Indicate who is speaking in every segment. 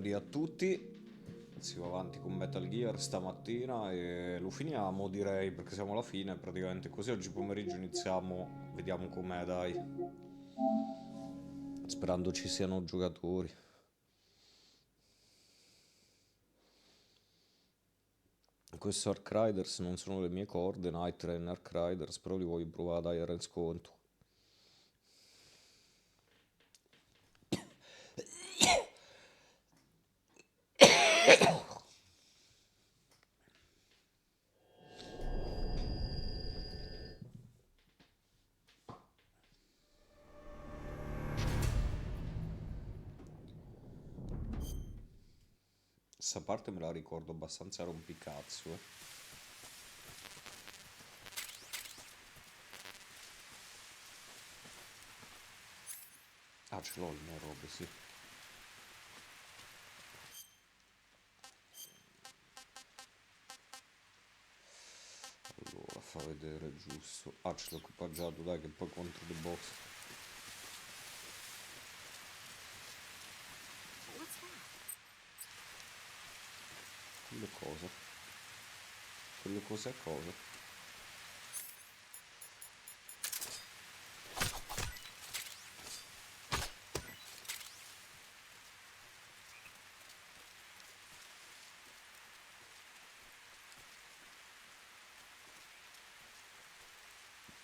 Speaker 1: buonasera a tutti. Si va avanti con Metal Gear stamattina e lo finiamo, direi, perché siamo alla fine praticamente. Così oggi pomeriggio iniziamo, vediamo com'è, dai. Sperando ci siano giocatori. Questo Ark Riders non sono le mie corde, Night Train Ark Riders, però li voglio provare, dai, era in sconto. Questa parte me la ricordo abbastanza rompicazzo, eh. Ah, ce l'ho le mie robe, sì. Allora, fa vedere giusto. Ah, ce l'ho equipaggiato, dai, che poi contro the boss.
Speaker 2: What's that?
Speaker 1: Quelle cose. Quelle cose a cosa?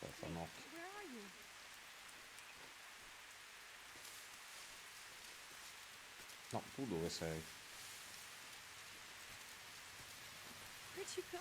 Speaker 1: Aspetta,
Speaker 2: Hey,
Speaker 1: no.
Speaker 2: where are you?
Speaker 1: No, tu dove sei?
Speaker 2: Where'd you go?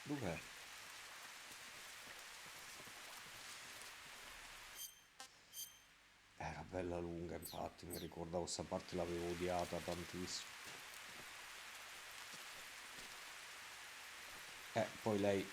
Speaker 1: Dov'è? Era bella lunga, infatti, mi ricordavo sta parte l'avevo odiata tantissimo. Poi lei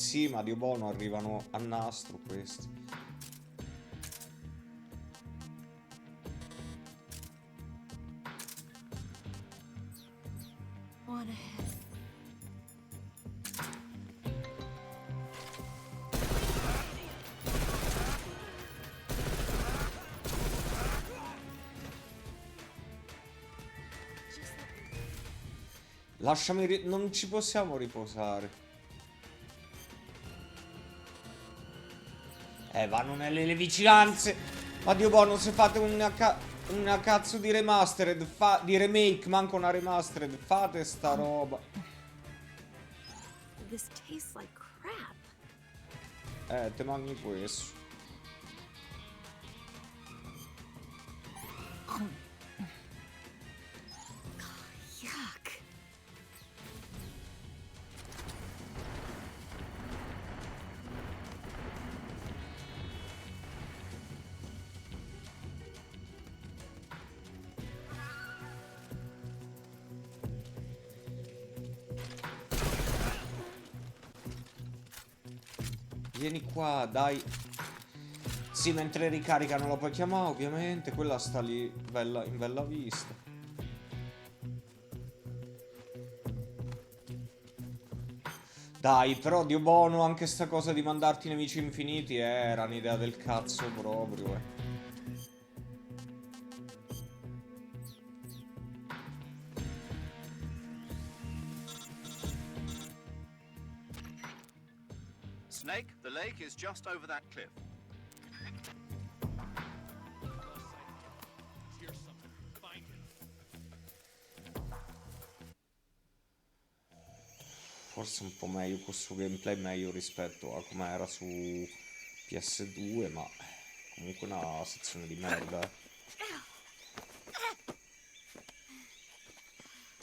Speaker 1: sì, ma Dio buono, arrivano a nastro questi.
Speaker 2: One ahead. Just like
Speaker 1: Lasciami non ci possiamo riposare. Vanno nelle vicinanze. Ma Dio buono, se fate una cazzo di remastered, di remake, manco una remastered, fate sta roba.
Speaker 2: this tastes like crap.
Speaker 1: Te mangi questo.
Speaker 2: Yuck.
Speaker 1: Vieni qua, dai. Sì, mentre ricaricano lo puoi chiamare, ovviamente. Quella sta lì, in bella vista. Dai, però Dio buono, anche sta cosa di mandarti nemici infiniti era un'idea del cazzo proprio,
Speaker 3: Snake, the lake is just over that cliff.
Speaker 1: Forse un po' meglio questo gameplay, meglio rispetto a come era su PS2, ma comunque una sezione di merda,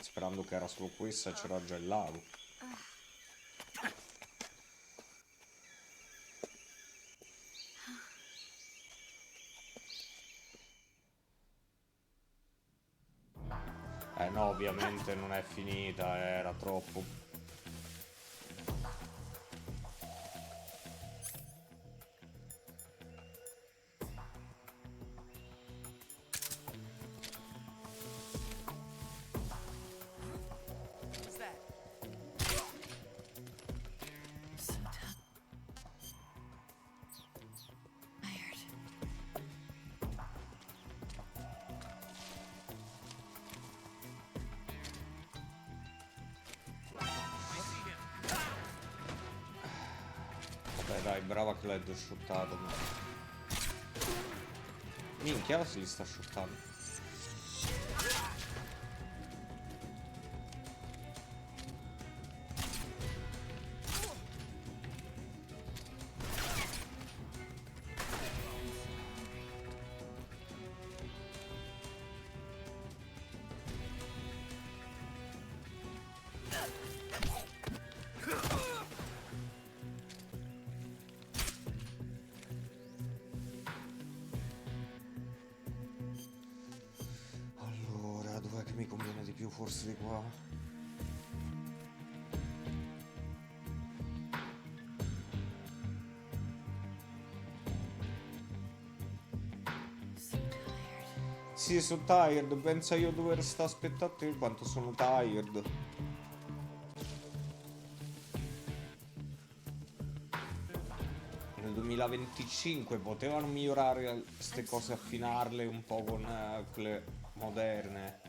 Speaker 1: Sperando che era solo questa e c'era già il lago. No, ovviamente non è finita, era troppo.
Speaker 2: What's that? So tough. Tired.
Speaker 1: Beh dai, brava che l'hai shottato. Minchia, si li sta shottando. Allora, dov'è che mi conviene di più? Forse di qua.
Speaker 2: So tired.
Speaker 1: Sì, sono tired. Pensa io dover sta aspettando te quanto sono tired. Nel 2025 potevano migliorare queste cose, affinarle un po' con quelle moderne.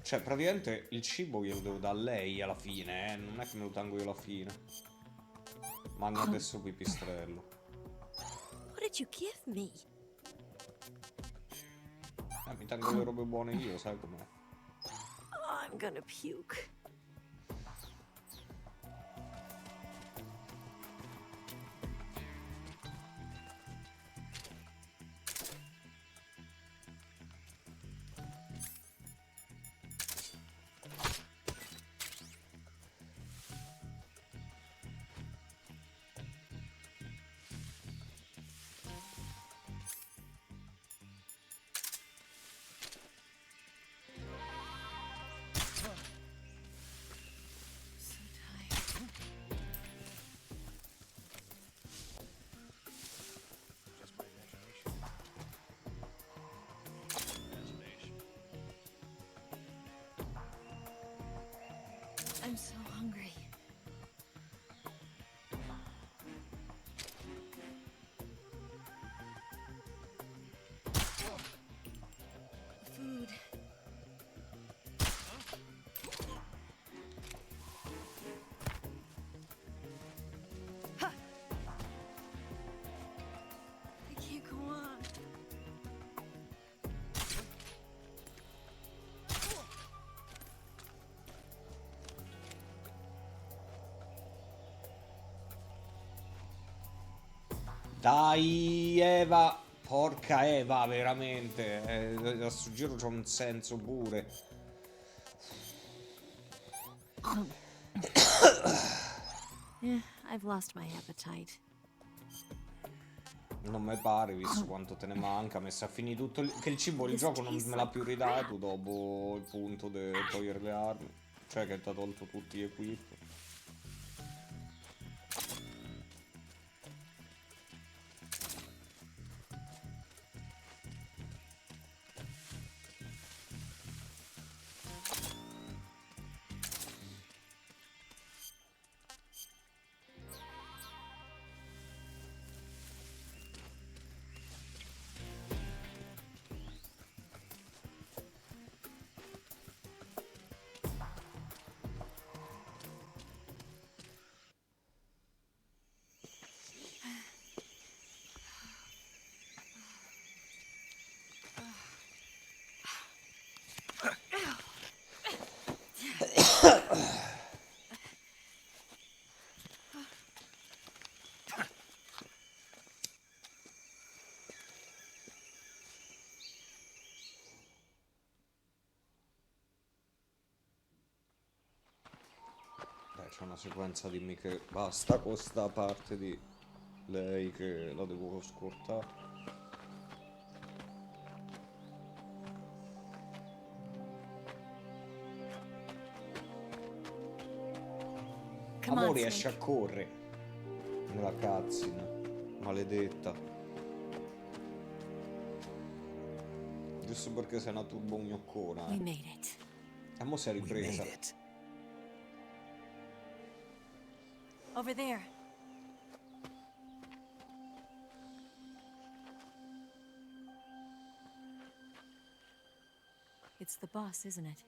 Speaker 1: Cioè, praticamente il cibo glielo devo dare a lei alla fine, non è che me lo tengo io alla fine. Mangia adesso pipistrello.
Speaker 2: What did you give me?
Speaker 1: Mi tengo le robe buone io, sai com'è.
Speaker 2: Oh, I'm gonna puke.
Speaker 1: Dai, Eva. Porca Eva, veramente. A sto giro c'ha un senso pure.
Speaker 2: Yeah, I've lost my appetite.
Speaker 1: Non mi pare, visto quanto te ne manca. Mi sa finì tutto. Che il cibo, il
Speaker 2: This
Speaker 1: gioco non
Speaker 2: tastes
Speaker 1: me l'ha
Speaker 2: like
Speaker 1: più ridato dopo il punto di togliere le armi. Cioè, che ti ha tolto tutti gli equip. C'è una sequenza, dimmi che basta con sta parte di lei che la devo scortare.
Speaker 2: Come
Speaker 1: Mo
Speaker 2: on,
Speaker 1: riesce a
Speaker 2: Snake.
Speaker 1: correre nella cutscene. Maledetta. Giusto perché sei una turbo gnoccona,
Speaker 2: We made it.
Speaker 1: E mo si è
Speaker 4: We
Speaker 1: ripresa.
Speaker 4: made it.
Speaker 2: Over there. It's the boss, isn't it?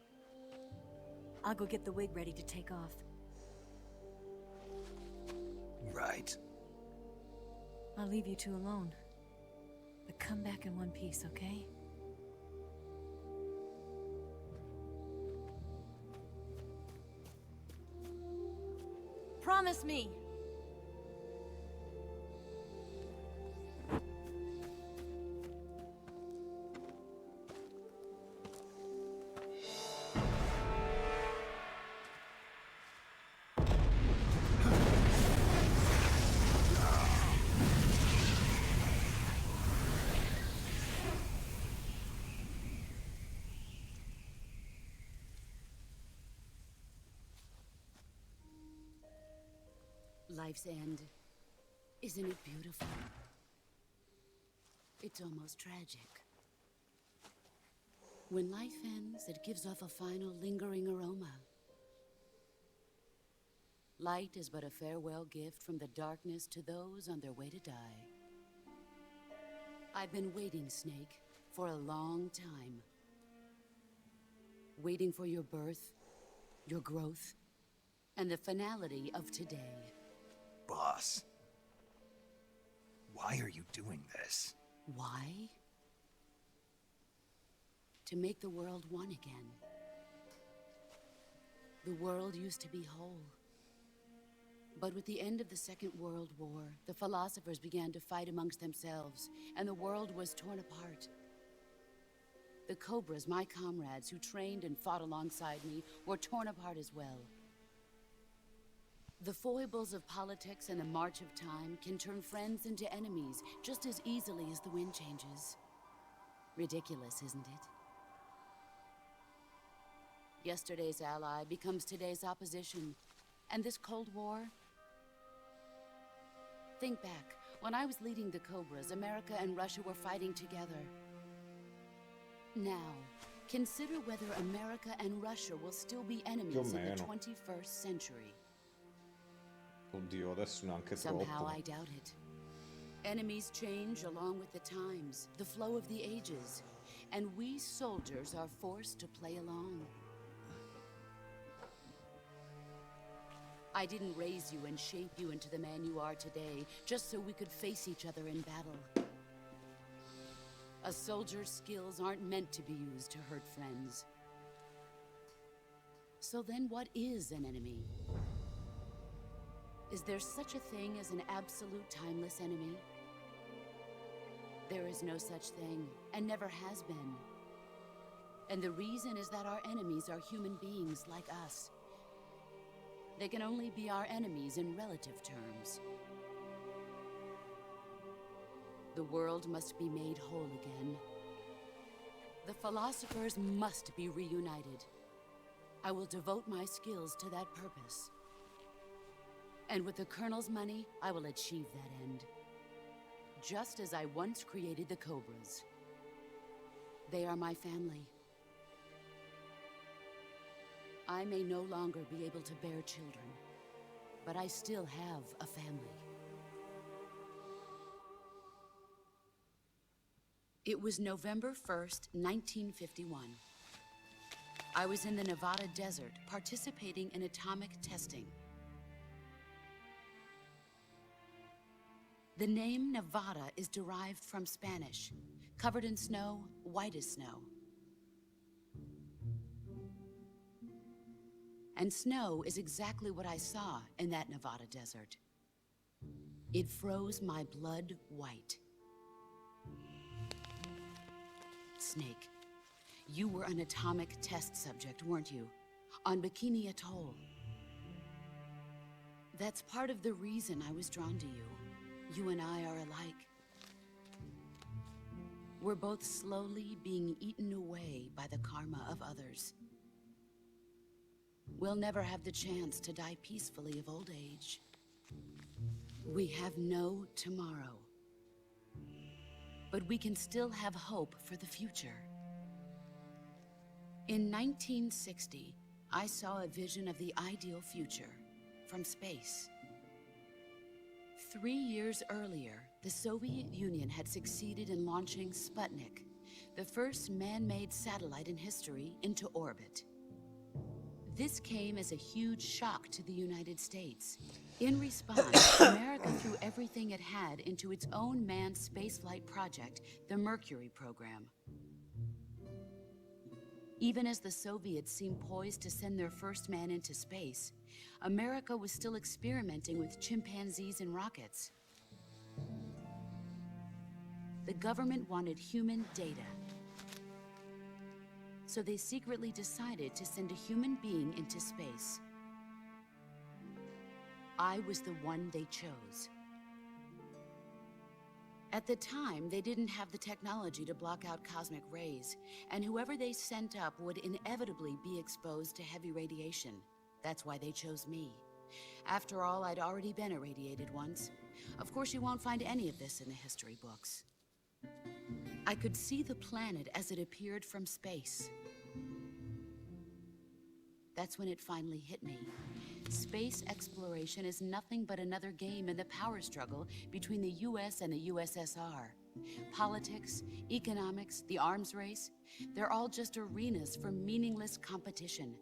Speaker 2: I'll go get the wig ready to take off.
Speaker 4: Right.
Speaker 2: I'll leave you two alone. But come back in one piece, okay? Promise me!
Speaker 5: Life's end. Isn't it beautiful? It's almost tragic. When life ends, it gives off a final lingering aroma. Light is but a farewell gift from the darkness to those on their way to die. I've been waiting, Snake, for a long time. Waiting for your birth, your growth, and the finality of today.
Speaker 4: Boss. Why are you doing this?
Speaker 5: Why? To make the world one again. The world used to be whole. But with the end of the Second World War, the philosophers began to fight amongst themselves, and the world was torn apart. The Cobras, my comrades who trained and fought alongside me, were torn apart as well. The foibles of politics and the march of time can turn friends into enemies just as easily as the wind changes. Ridiculous, isn't it? Yesterday's ally becomes today's opposition. And this Cold War? Think back. When I was leading the Cobras, America and Russia were fighting together. Now, consider whether America and Russia will still be enemies in the
Speaker 1: meno.
Speaker 5: 21st century.
Speaker 1: Oddio, adesso neanche
Speaker 5: Somehow
Speaker 1: troppo.
Speaker 5: I doubt it. Enemies change along with the times, the flow of the ages, and we soldiers are forced to play along. I didn't raise you and shape you into the man you are today just so we could face each other in battle. A soldier's skills aren't meant to be used to hurt friends. So then what is an enemy? Is there such a thing as an absolute timeless enemy? is no such thing, and never has been. And the reason is that our enemies are human beings like us. They can only be our enemies in relative terms. The world must be made whole again. The philosophers must be reunited. I will devote my skills to that purpose. And with the Colonel's money, I will achieve that end. Just as I once created the Cobras. They are my family. I may no longer be able to bear children, but I still have a family. It was November 1st, 1951. I was in the Nevada desert participating in atomic testing. The name Nevada is derived from Spanish, covered in snow, white as snow. And snow is exactly what I saw in that Nevada desert. It froze my blood white. Snake, you were an atomic test subject, weren't you? On Bikini Atoll. That's part of the reason I was drawn to you. You and I are alike. We're both slowly being eaten away by the karma of others. We'll never have the chance to die peacefully of old age. We have no tomorrow. But we can still have hope for the future. In 1960, I saw a vision of the ideal future from space. 3 years earlier, the Soviet Union had succeeded in launching Sputnik, the first man-made satellite in history, into orbit. This came as a huge shock to the United States. In response, America threw everything it had into its own manned spaceflight project, the Mercury program. Even as the Soviets seemed poised to send their first man into space, America was still experimenting with chimpanzees and rockets. The government wanted human data. So they secretly decided to send a human being into space. I was the one they chose. At the time, they didn't have the technology to block out cosmic rays, and whoever they sent up would inevitably be exposed to heavy radiation. That's why they chose me. After all, I'd already been irradiated once. Of course, you won't find any of this in the history books. I could see the planet as it appeared from space. That's when it finally hit me. Space exploration is nothing but another game in the power struggle between the US and the USSR. Politics, economics, the arms race, they're all just arenas for meaningless competition.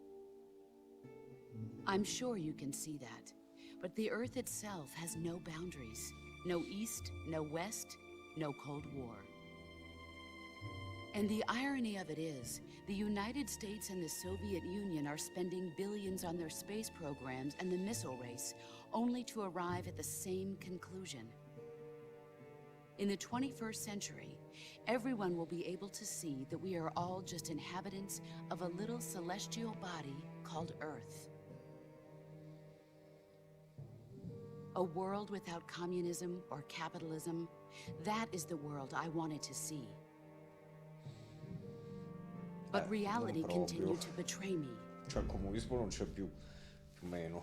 Speaker 5: I'm sure you can see that, but the Earth itself has no boundaries. No East, no West, no Cold War. And the irony of it is, the United States and the Soviet Union are spending billions on their space programs and the missile race, only to arrive at the same conclusion. In the 21st century, everyone will be able to see that we are all just inhabitants of a little celestial body called Earth. A world without communism or capitalism, that is the world I wanted to see. But reality
Speaker 1: non proprio.
Speaker 5: continued to betray me.
Speaker 1: Cioè il comunismo non c'è più o meno.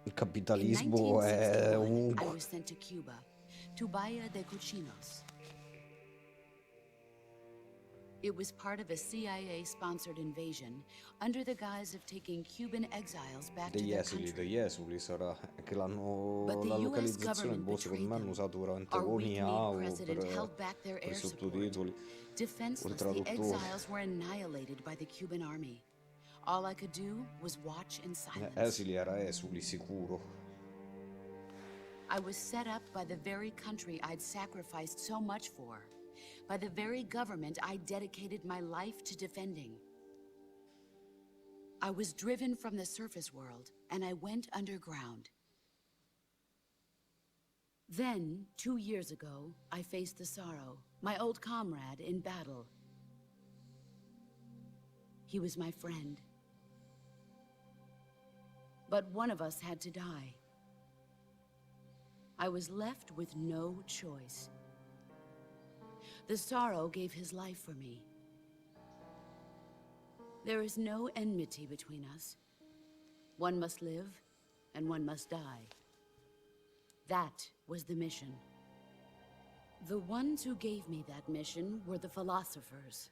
Speaker 1: Il
Speaker 5: In
Speaker 1: capitalismo è
Speaker 5: 1961, I
Speaker 1: ovunque.
Speaker 5: was sent to Cuba, to Bahia de Cochinos. It was part of a CIA-sponsored invasion under the guise of taking Cuban exiles back to their country.
Speaker 1: Degli esuli sarà che l'hanno
Speaker 5: But the
Speaker 1: la
Speaker 5: US
Speaker 1: localizzazione
Speaker 5: government
Speaker 1: secondo me
Speaker 5: betrayed
Speaker 1: hanno
Speaker 5: them.
Speaker 1: usato veramente
Speaker 5: Our
Speaker 1: con
Speaker 5: weak-kneed
Speaker 1: IAU
Speaker 5: president held back their
Speaker 1: per i
Speaker 5: air support.
Speaker 1: sottotitoli.
Speaker 5: Defenseless, the
Speaker 1: traduttori.
Speaker 5: exiles were annihilated by the Cuban army. All I could do was watch in silence.
Speaker 1: Esili era esuli sicuro.
Speaker 5: I was set up by the very country I'd sacrificed so much for, by the very government I dedicated my life to defending. I was driven from the surface world, and I went underground. Then, 2 years ago, I faced the Sorrow, my old comrade in battle. He was my friend. But one of us had to die. I was left with no choice. The Sorrow gave his life for me. There is no enmity between us. One must live, and one must die. That was the mission. The ones who gave me that mission were the philosophers.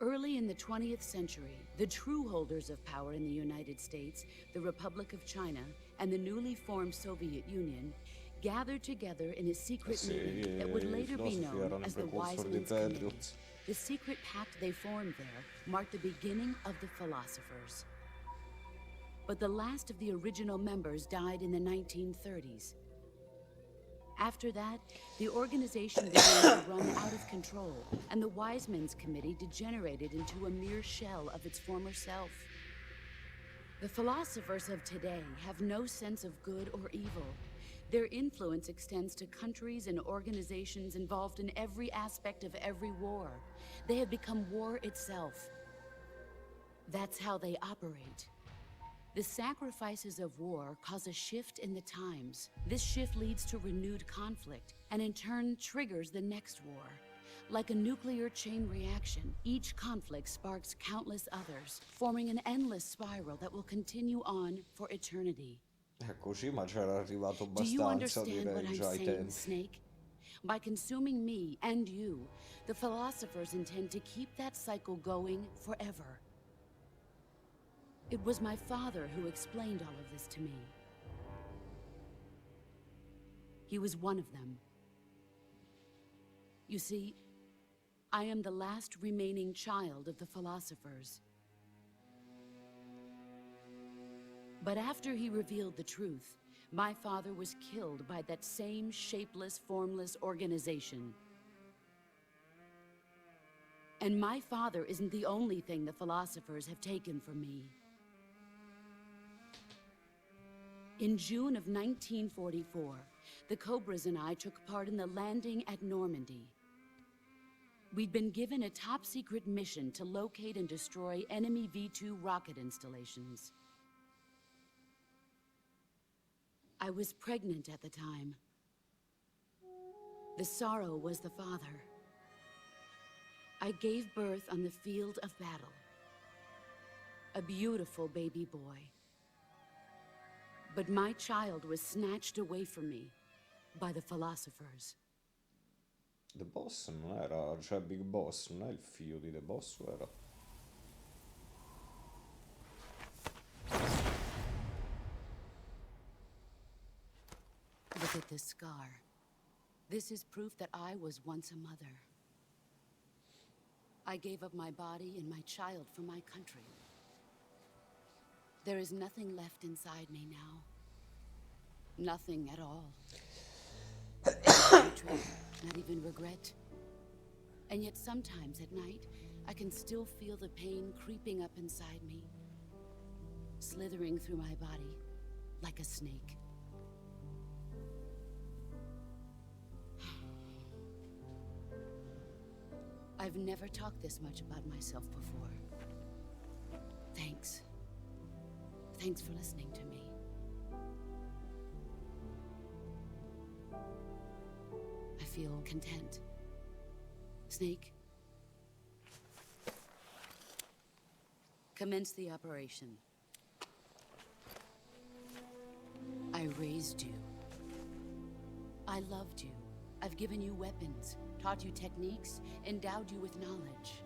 Speaker 5: Early in the 20th century, the true holders of power in the United States, the Republic of China, and the newly formed Soviet Union gathered together in a secret meeting that would later be known as the Wise Men's Committee. The secret pact they formed there marked the beginning of the philosophers. But the last of the original members died in the 1930s. After that, the organization began to run out of control, and the Wise Men's Committee degenerated into a mere shell of its former self. The philosophers of today have no sense of good or evil. Their influence extends to countries and organizations involved in every aspect of every war. They have become war itself. That's how they operate. The sacrifices of war cause a shift in the times. This shift leads to renewed conflict, and in turn triggers the next war. Like a nuclear chain reaction, each conflict sparks countless others, forming an endless spiral that will continue on for eternity.
Speaker 1: Così, ma c'era arrivato
Speaker 5: Do you
Speaker 1: abbastanza,
Speaker 5: understand what
Speaker 1: direi,
Speaker 5: I'm
Speaker 1: già ai
Speaker 5: saying,
Speaker 1: tempi.
Speaker 5: Snake? By consuming me and you, the philosophers intend to keep that cycle going forever. It was my father who explained all of this to me. He was one of them. You see, I am the last remaining child of the philosophers. But after he revealed the truth, my father was killed by that same shapeless, formless organization. And my father isn't the only thing the philosophers have taken from me. In June of 1944, the Cobras and I took part in the landing at Normandy. We'd been given a top-secret mission to locate and destroy enemy V-2 rocket installations. I was pregnant at the time. The Sorrow was the father. I gave birth on the field of battle. A beautiful baby boy. But my child was snatched away from me by the philosophers.
Speaker 1: The Boss non era, cioè Big Boss non è il figlio di The Boss, o era?
Speaker 5: Look at this scar. This is proof that I was once a mother. I gave up my body and my child for my country. There is nothing left inside me now. Nothing at all. Hatred, not even regret. And yet sometimes at night, I can still feel the pain creeping up inside me, slithering through my body like a snake. I've never talked this much about myself before. Thanks. Thanks for listening to me. I feel content. Snake, commence the operation. I raised you. I loved you. I've given you weapons, taught you techniques, endowed you with knowledge.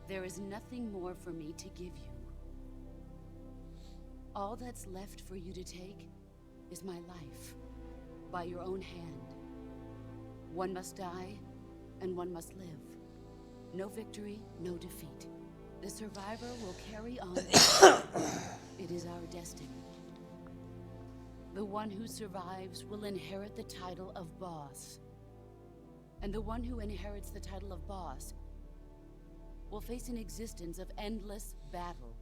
Speaker 5: There is nothing more for me to give you. All that's left for you to take is my life, by your own hand. One must die, and one must live. No victory, no defeat. The survivor will carry on. It is our destiny. The one who survives will inherit the title of boss. And the one who inherits the title of boss will face an existence of endless battle.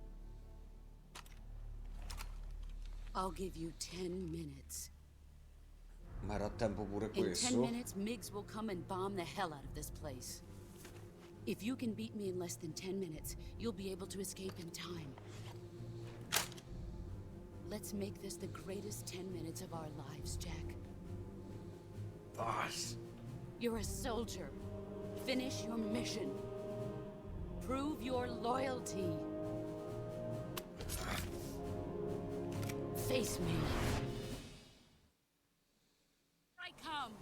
Speaker 5: I'll give you 10 minutes.
Speaker 1: Ma era a tempo pure
Speaker 5: In 10
Speaker 1: questo?
Speaker 5: minutes, Miggs will come and bomb the hell out of this place. If you can beat me in less than 10 minutes, you'll be able to escape in time. Let's make this the greatest 10 minutes of our lives, Jack.
Speaker 4: Boss.
Speaker 5: You're a soldier. Finish your mission. Prove your loyalty. Face me. I come.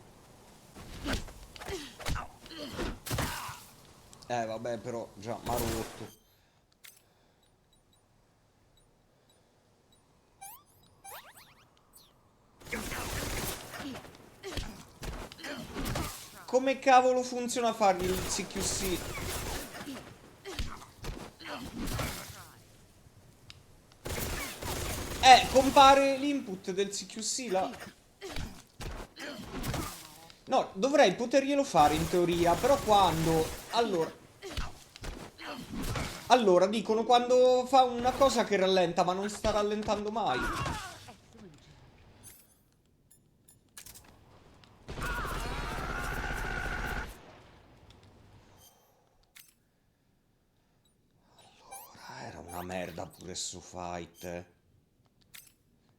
Speaker 1: Vabbè, però già m'ha rotto. Come cavolo funziona a fargli il CQC? Compare l'input del CQC là. No, dovrei poterglielo fare in teoria, però quando... Allora, dicono quando fa una cosa che rallenta, ma non sta rallentando mai. Allora, era una merda pure sto fight.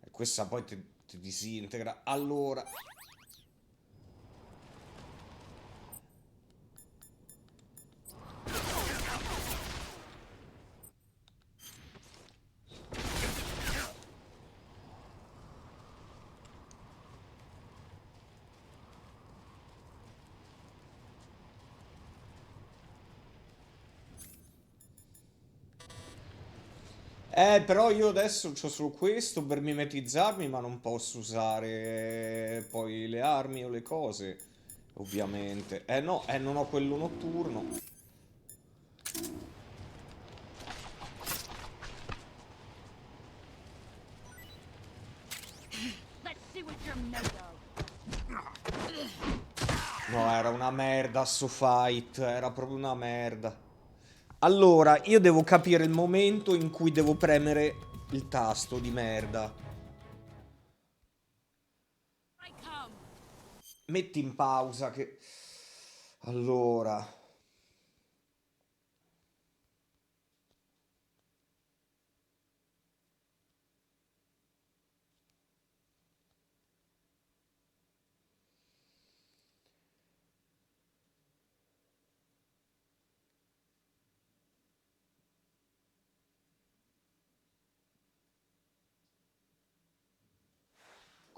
Speaker 1: E questa poi ti disintegra. Allora... però io adesso c'ho solo questo per mimetizzarmi, ma non posso usare poi le armi o le cose, ovviamente. No, non ho quello notturno. No, era una merda sto fight, era proprio una merda. Allora, io devo capire il momento in cui devo premere il tasto di merda. Metti in pausa che... Allora...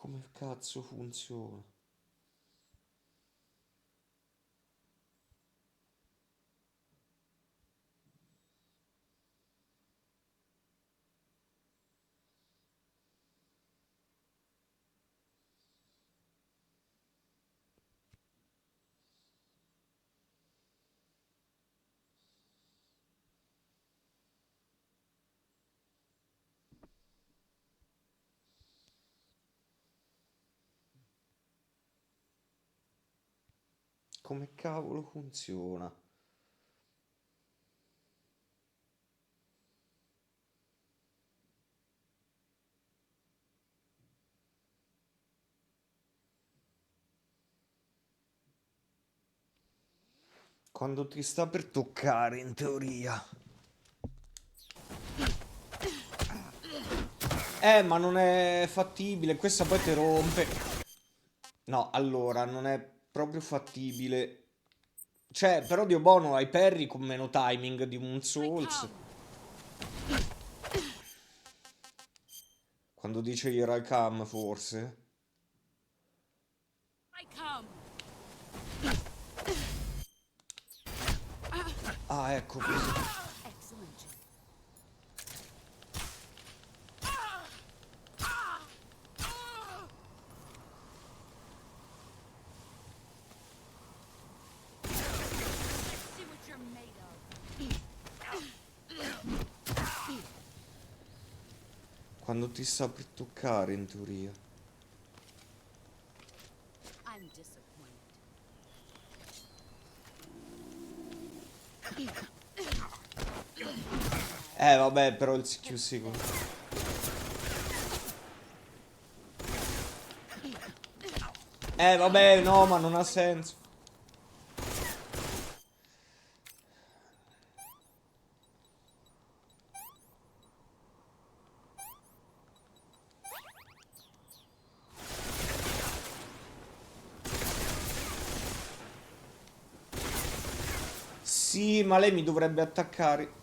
Speaker 1: Come cazzo funziona? Come cavolo funziona? Quando ti sta per toccare, in teoria. Ma non è fattibile. Questa poi ti rompe. No, allora, non è proprio fattibile. Cioè, però Dio buono, hai parry con meno timing di un Souls. Quando dice here I come, forse. Ah, ecco così. Quando ti sta per toccare, in teoria.
Speaker 5: I'm disappointed.
Speaker 1: Vabbè, però il CQC... Vabbè, no, ma non ha senso. Sì, ma lei mi dovrebbe attaccare.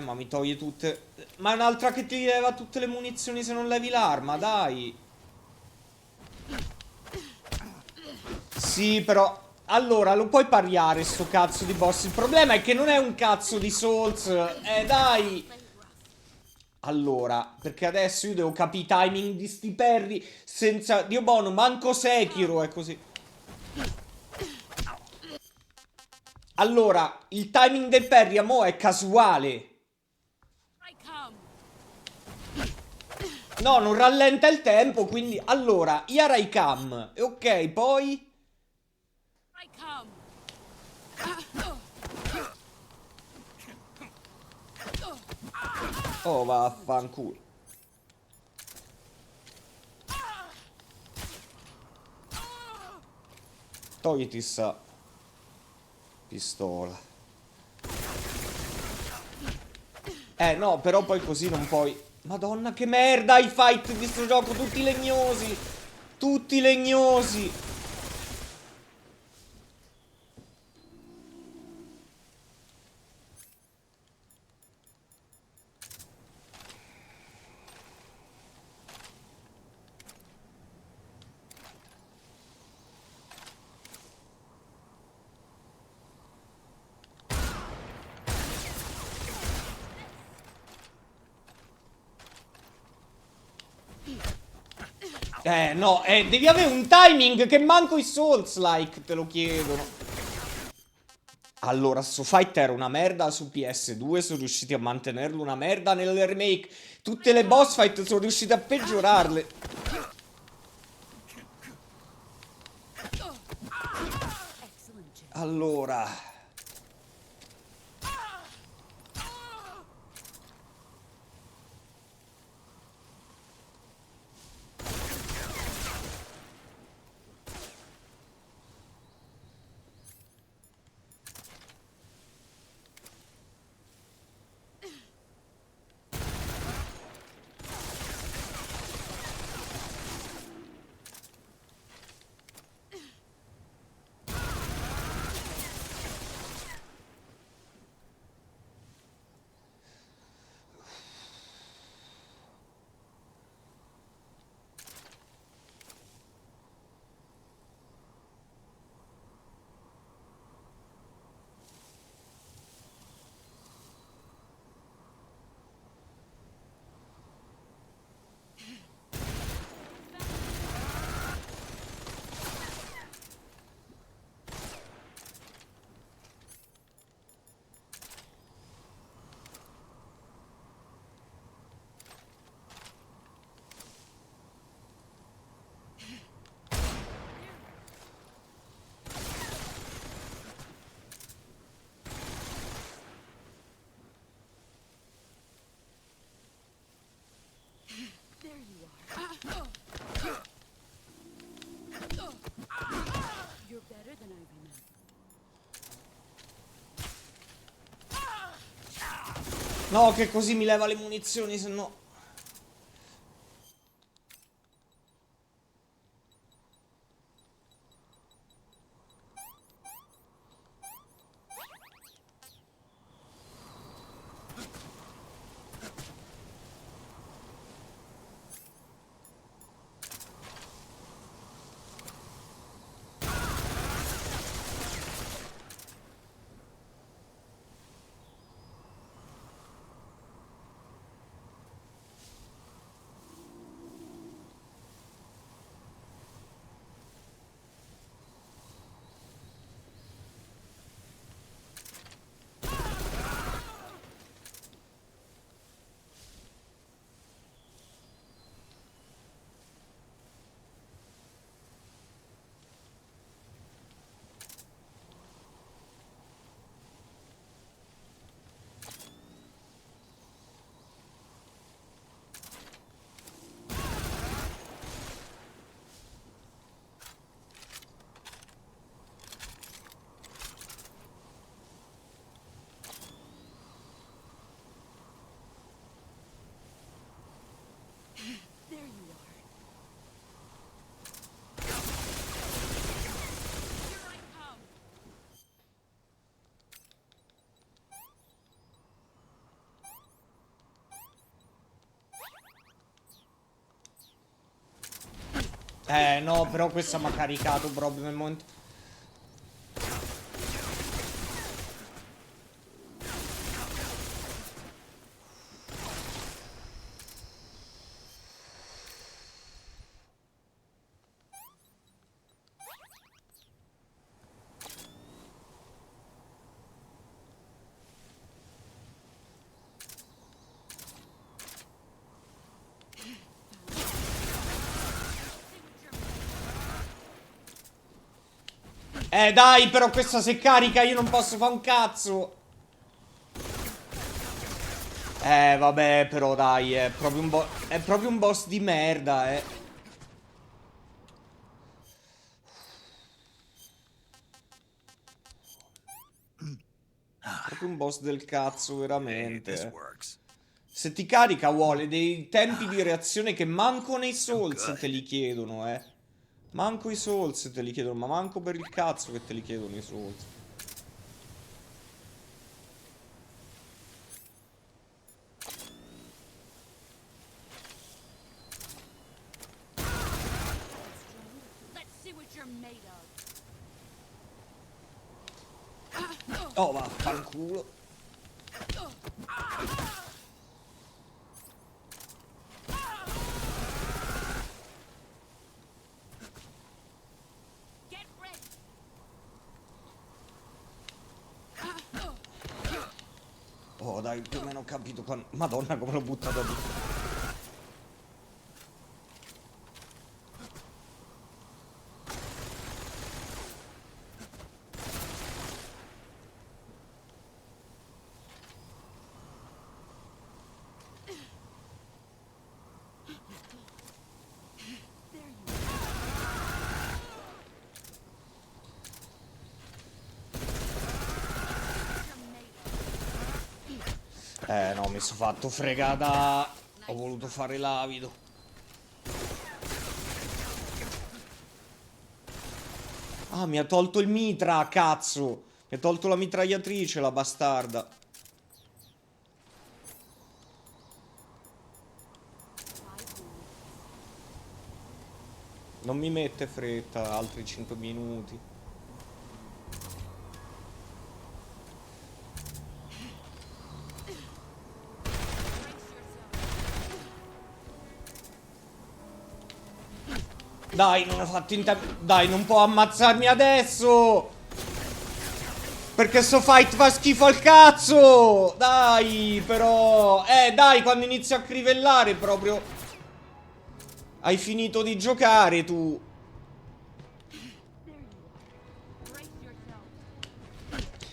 Speaker 1: Ma mi toglie tutte... Ma è un'altra che ti leva tutte le munizioni se non levi l'arma, dai. Sì, però... Allora, lo puoi pariare sto cazzo di boss. Il problema è che non è un cazzo di Souls. Dai. Allora, perché adesso io devo capire i timing di sti perri senza... Dio buono, manco Sekiro è così. Allora, il timing del parry a mo' è casuale. No, non rallenta il tempo, quindi... Allora, Yaraikam. Ok, poi... Oh, vaffanculo. Togliti sta pistola. No, però poi così non puoi. Madonna, che merda i fight di sto gioco, tutti legnosi. Tutti legnosi. No, devi avere un timing che manco i Souls-like te lo chiedono. Allora, sto fight era una merda su PS2, sono riusciti a mantenerlo una merda nel remake. Tutte le boss fight sono riusciti a peggiorarle. Allora... No, che così mi leva le munizioni, se no... No, però questa mi ha caricato proprio nel momento... Dai, però questa se carica io non posso fare un cazzo. Vabbè, però dai, è proprio un boss di merda, Proprio un boss del cazzo,
Speaker 4: Hey,
Speaker 1: veramente.
Speaker 4: this works.
Speaker 1: Se ti carica vuole dei tempi di reazione che manco nei
Speaker 4: So
Speaker 1: Souls
Speaker 4: good.
Speaker 1: te li chiedono, Manco i Souls te li chiedono, ma manco per il cazzo che te li chiedono i Souls.
Speaker 5: Let's see what you're made of.
Speaker 1: Oh, vaffanculo.
Speaker 5: Get ready.
Speaker 1: Oh, dai, più o meno ho capito quando... Madonna, come l'ho buttato lì. No, mi sono fatto fregata. Ho voluto fare l'avido. Ah, mi ha tolto il mitra, cazzo. Mi ha tolto la mitragliatrice, la bastarda. Non mi mette fretta, altri 5 minuti. Dai, non ho fatto in tempo. Dai, non può ammazzarmi adesso. Perché sto fight fa schifo al cazzo. Dai, però. Dai, quando inizio a crivellare proprio. Hai finito di giocare tu.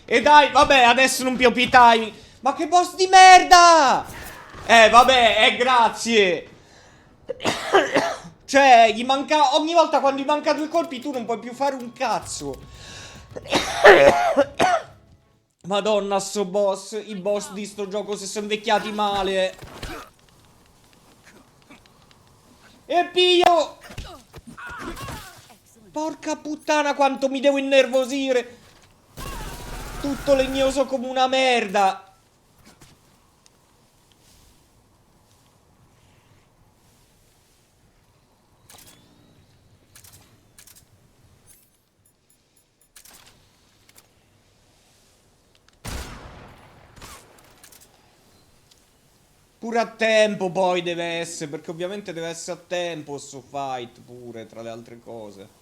Speaker 1: E dai, vabbè, adesso non POP time. Ma che boss di merda. Vabbè, grazie. Cioè, gli manca... Ogni volta quando gli manca 2 colpi tu non puoi più fare un cazzo. Madonna, sto boss. I boss di sto gioco si sono invecchiati male. E pio! Porca puttana, quanto mi devo innervosire. Tutto legnoso come una merda. Pure a tempo poi deve essere, perché ovviamente deve essere a tempo sto fight pure, tra le altre cose.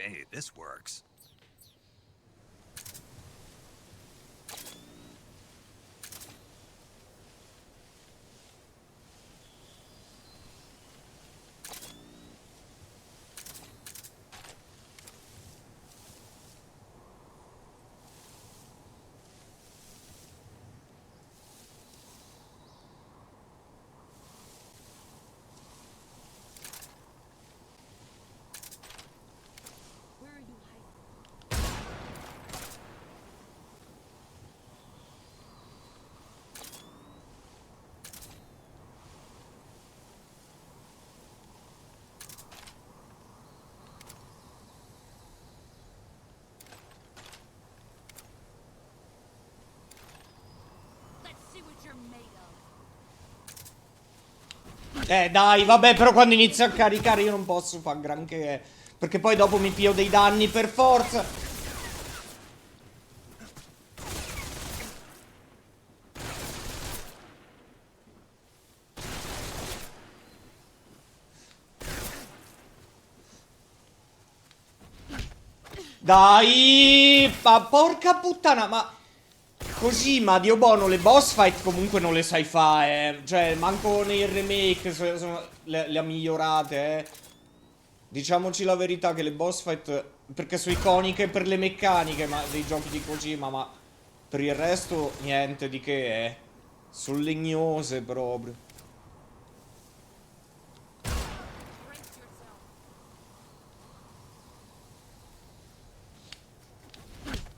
Speaker 4: Hey, this works.
Speaker 5: see what you're made of.
Speaker 1: Dai, vabbè, però quando inizio a caricare io non posso fare granché. Perché poi dopo mi pio dei danni per forza. Dai, ma porca puttana, ma così, ma Dio buono, le boss fight comunque non le sai fare, cioè, manco nei remake le ha migliorate, Diciamoci la verità che le boss fight, perché sono iconiche per le meccaniche dei giochi di Kojima, ma per il resto niente di che, Sono legnose proprio.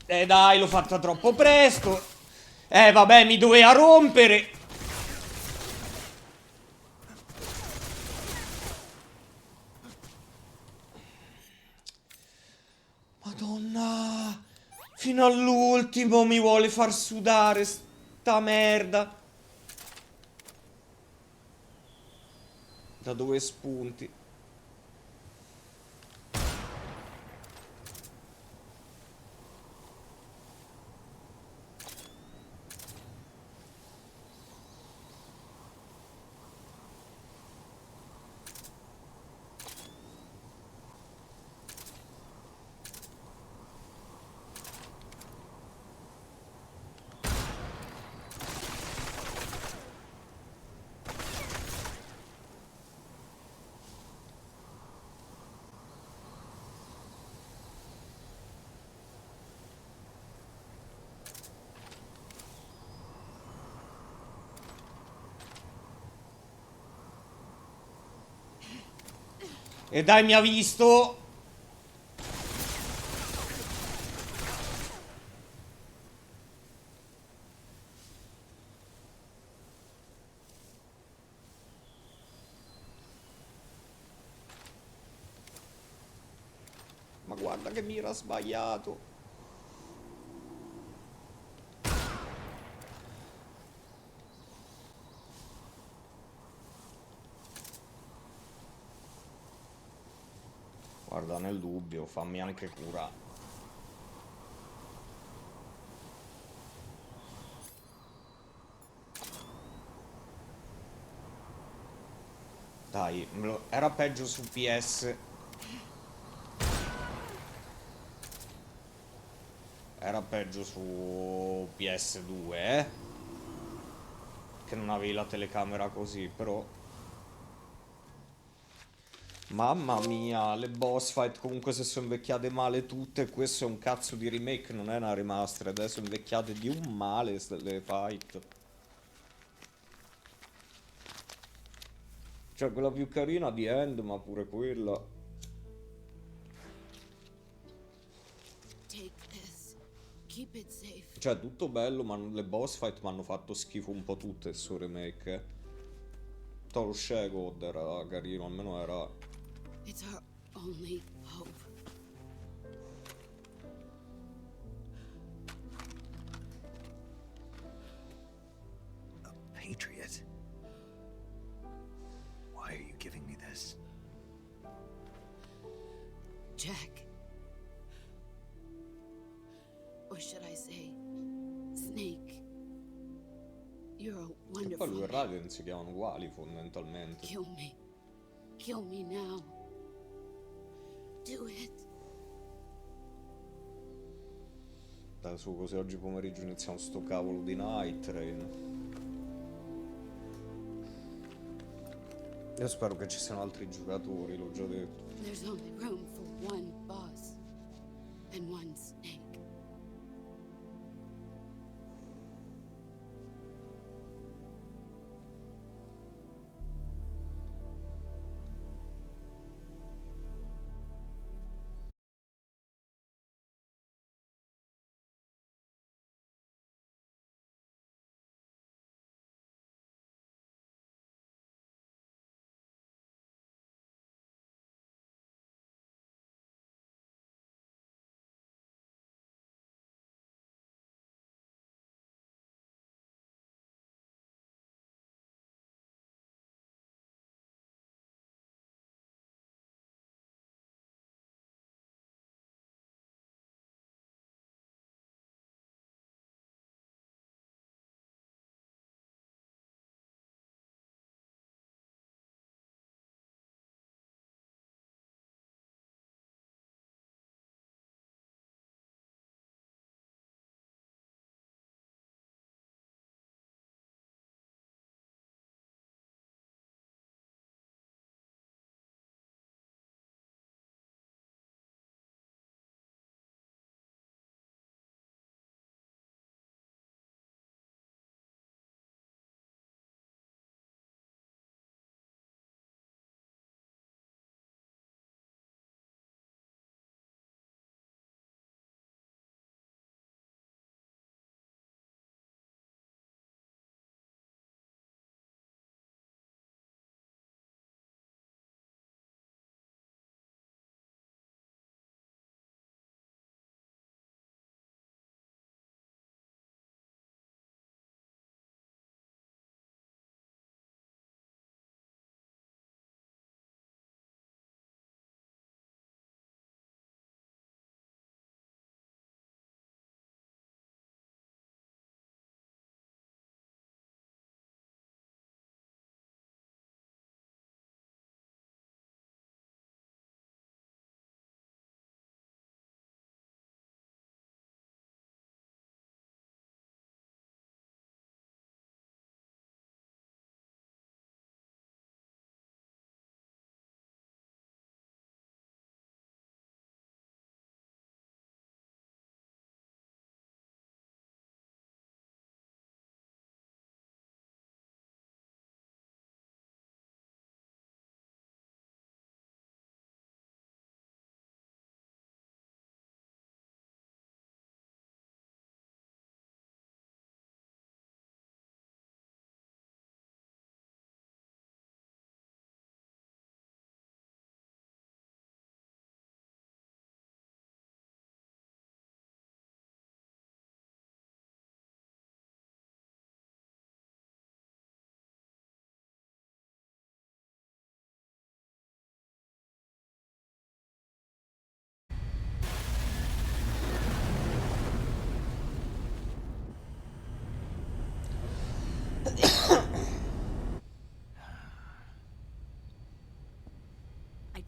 Speaker 1: Dai, l'ho fatta troppo presto. Vabbè, mi doveva rompere. Madonna. Fino all'ultimo mi vuole far sudare sta merda. Da dove spunti? E dai, mi ha visto. Ma guarda che mira sbagliato. Guarda, nel dubbio, fammi anche cura. Dai, era peggio su PS. Era peggio su PS2, che non avevi la telecamera così, però. Mamma mia, le boss fight comunque se sono invecchiate male tutte. Questo è un cazzo di remake, non è una remastered. Adesso invecchiate di un male le fight. Cioè, quella più carina di End, ma pure quella.
Speaker 5: Take this. Keep it safe.
Speaker 1: Cioè, tutto bello, ma le boss fight mi hanno fatto schifo un po' tutte sto remake. Lo Shegod era carino, almeno era.
Speaker 5: It's our only hope.
Speaker 4: A patriot? Why are you giving me this?
Speaker 5: Jack. Or should I say, Snake. You're a
Speaker 1: E
Speaker 5: wonderful
Speaker 1: poi lui e
Speaker 5: man.
Speaker 1: Raiden si chiamano uguali fondamentalmente.
Speaker 5: Kill me. Kill me now. Do it.
Speaker 1: Dai, su, così oggi pomeriggio iniziamo sto cavolo di Night Train. Io spero che ci siano altri giocatori, l'ho già detto.
Speaker 5: There's only room for one boss and one snake.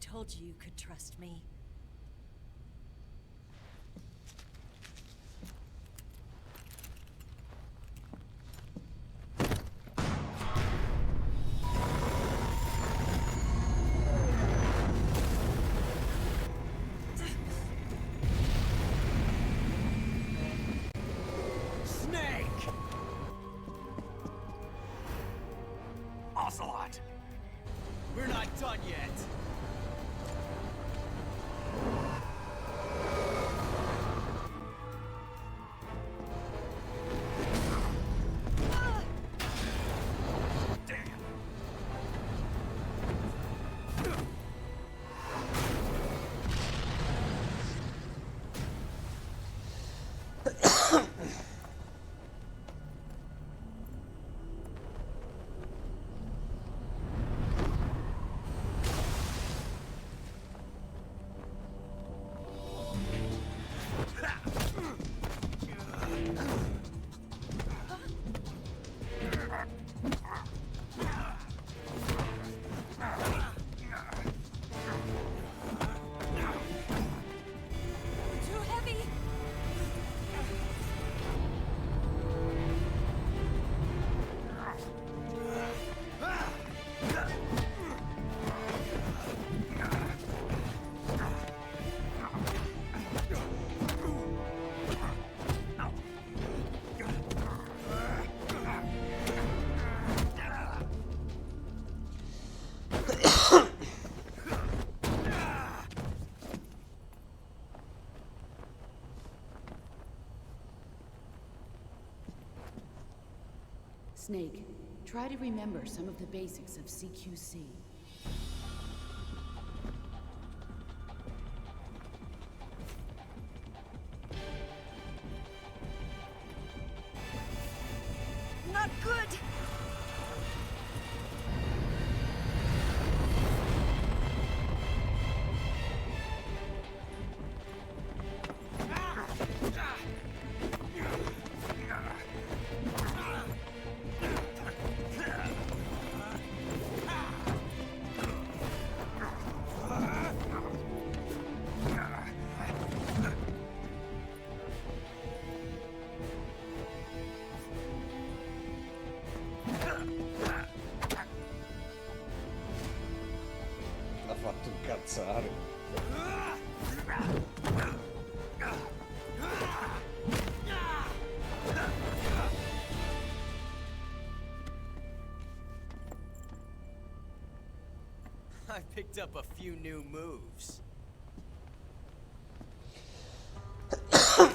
Speaker 2: told you you could trust me.
Speaker 4: Snake! Ocelot!
Speaker 6: We're not done yet.
Speaker 2: Too heavy!
Speaker 5: Snake, try to remember some of the basics of CQC.
Speaker 2: Not good!
Speaker 1: L'ha fatto incazzare.
Speaker 6: I picked up a few new moves. Huh.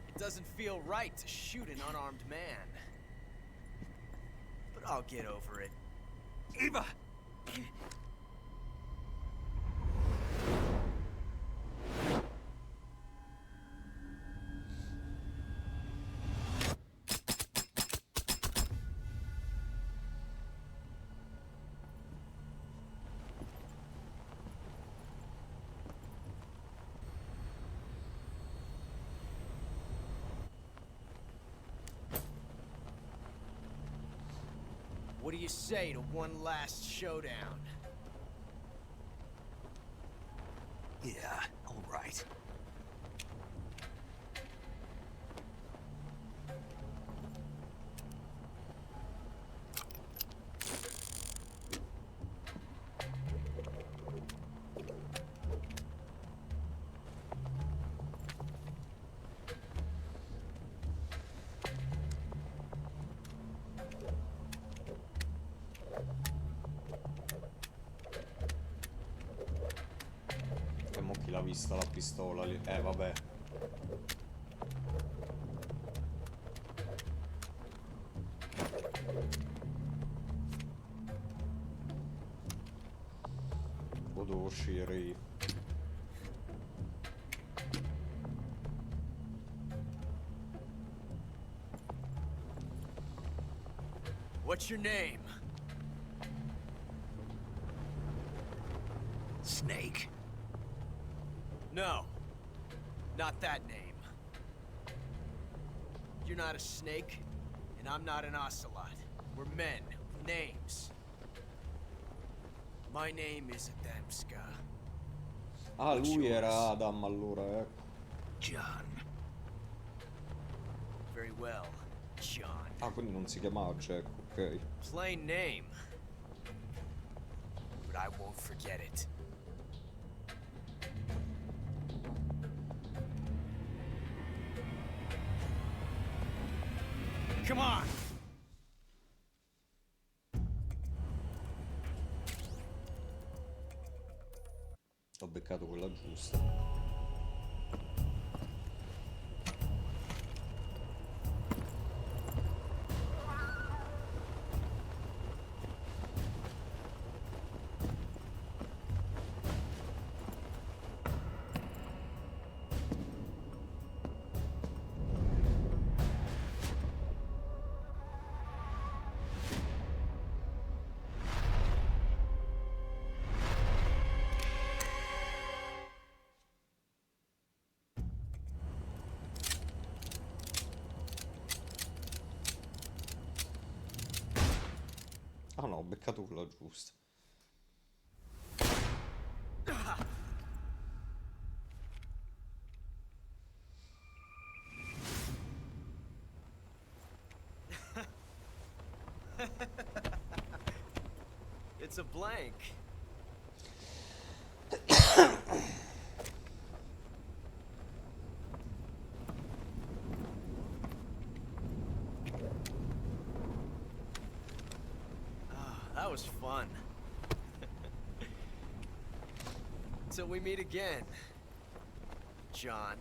Speaker 6: It doesn't feel right to shoot an unarmed man. But I'll get over it.
Speaker 4: Eva!
Speaker 6: What do you say to one last showdown?
Speaker 4: Yeah, all right.
Speaker 1: E mo chi l'ha vista la pistola lì? Vabbè. O devo uscire io?
Speaker 6: What's your name?
Speaker 4: Snake.
Speaker 6: No. Not that name. You're not a snake, and I'm not an ocelot. We're men, Names. My name is Adamska.
Speaker 1: Ah,
Speaker 6: What's
Speaker 1: lui
Speaker 6: yours?
Speaker 1: era Adam allora,
Speaker 4: John.
Speaker 6: Very well, John.
Speaker 1: Ah, quindi non si chiamava Jack, ok.
Speaker 6: Plain name. But I won't forget it. Come on!
Speaker 1: Ho beccato quella giusta. Ah no, ho beccato quella giusta.
Speaker 6: It's a blank. That was fun. Till we meet again, John.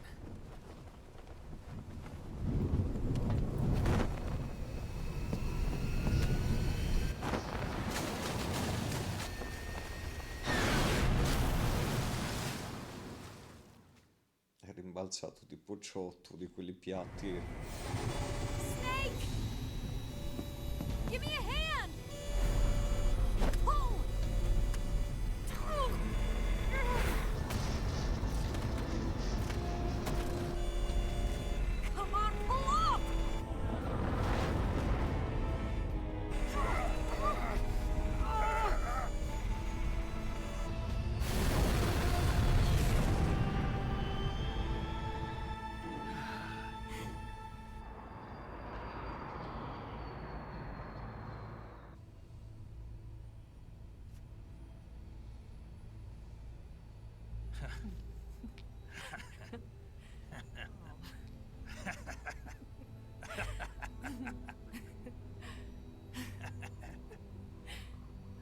Speaker 1: È rimbalzato tipo ciotto di quelli piatti.
Speaker 2: Snake! Give me a hand! Pull! Come on, pull up!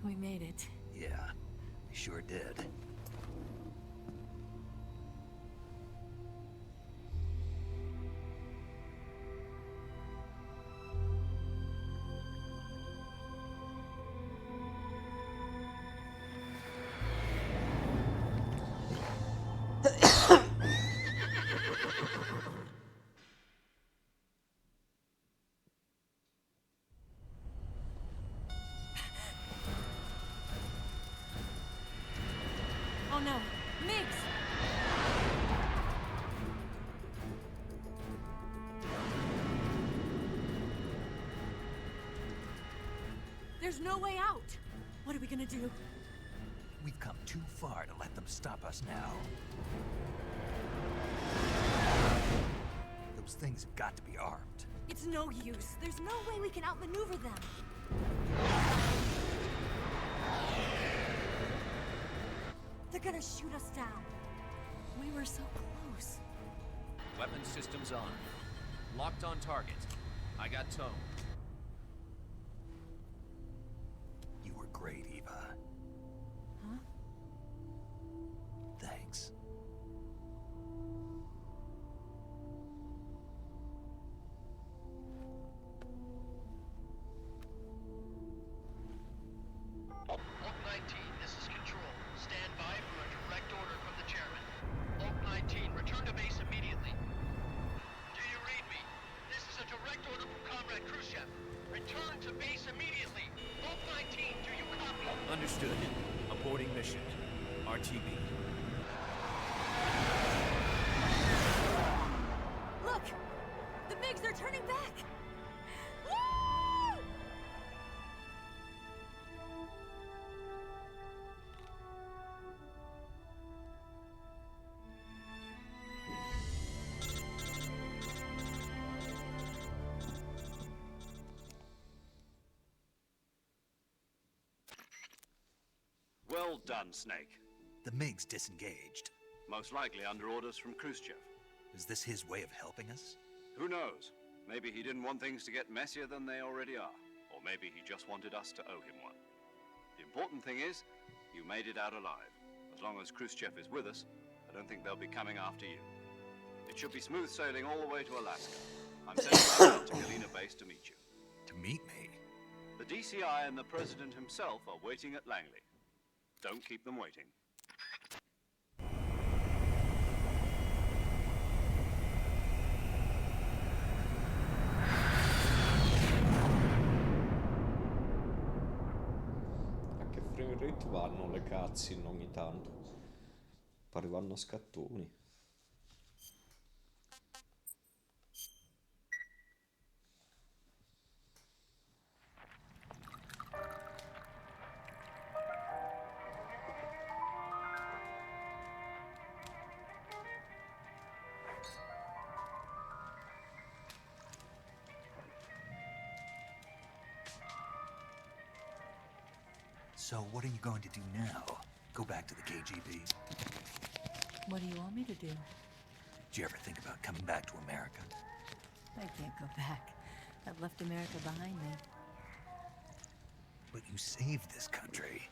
Speaker 2: We made it.
Speaker 4: Yeah, we sure did.
Speaker 2: Oh no, Migs! There's no way out! What are we gonna do?
Speaker 4: We've come too far to let them stop us now. Those things have got to be armed.
Speaker 2: It's no use. There's no way we can outmaneuver them. They're gonna shoot us down. We were so close.
Speaker 3: Weapon systems on. Locked on target. I got tone.
Speaker 4: You were great, Eva.
Speaker 2: Huh?
Speaker 4: Thanks.
Speaker 7: Oak 19, this is Control. Stand by for a direct order from the chairman. Oak 19, return to base immediately. Do you read me? This is a direct order from Comrade Khrushchev. Return to base immediately. Oak 19, do you copy?
Speaker 6: Understood. Aborting mission. RTB.
Speaker 2: Look! The MiGs are turning back! Woo!
Speaker 8: Well done, Snake.
Speaker 4: The MiG's disengaged.
Speaker 8: Most likely under orders from Khrushchev.
Speaker 4: Is this his way of helping us?
Speaker 8: Who knows? Maybe he didn't want things to get messier than they already are. Or maybe he just wanted us to owe him one. The important thing is, you made it out alive. As long as Khrushchev is with us, I don't think they'll be coming after you. It should be smooth sailing all the way to Alaska. I'm sending out to Galena Base to meet you.
Speaker 4: To meet me?
Speaker 8: The DCI and the President himself are waiting at Langley. Don't keep them waiting.
Speaker 1: A che frame rate vanno le cutscene ogni tanto? Pare vanno a scattoni.
Speaker 4: So what are you going to do now? Go back to the KGB?
Speaker 2: What do you want me to do?
Speaker 4: Did you ever think about coming back to America?
Speaker 2: I can't go back. I've left America behind me.
Speaker 4: But you saved this country.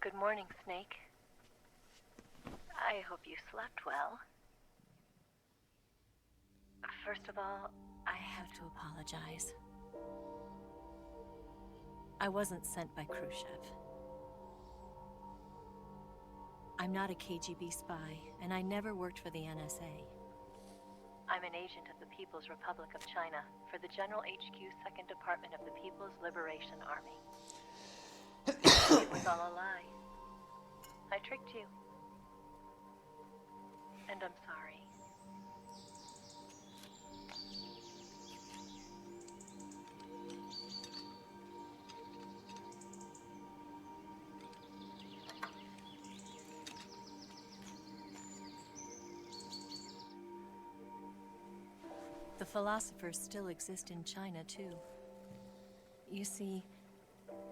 Speaker 2: Good morning, Snake. I hope you slept well. First of all, I have to apologize. I wasn't sent by Khrushchev. I'm not a KGB spy, and I never worked for the NSA. I'm an agent of the People's Republic of China for the General HQ 2nd Department of the People's Liberation Army. It was all a lie. I tricked you. And I'm sorry. The philosophers still exist in China, too. You see,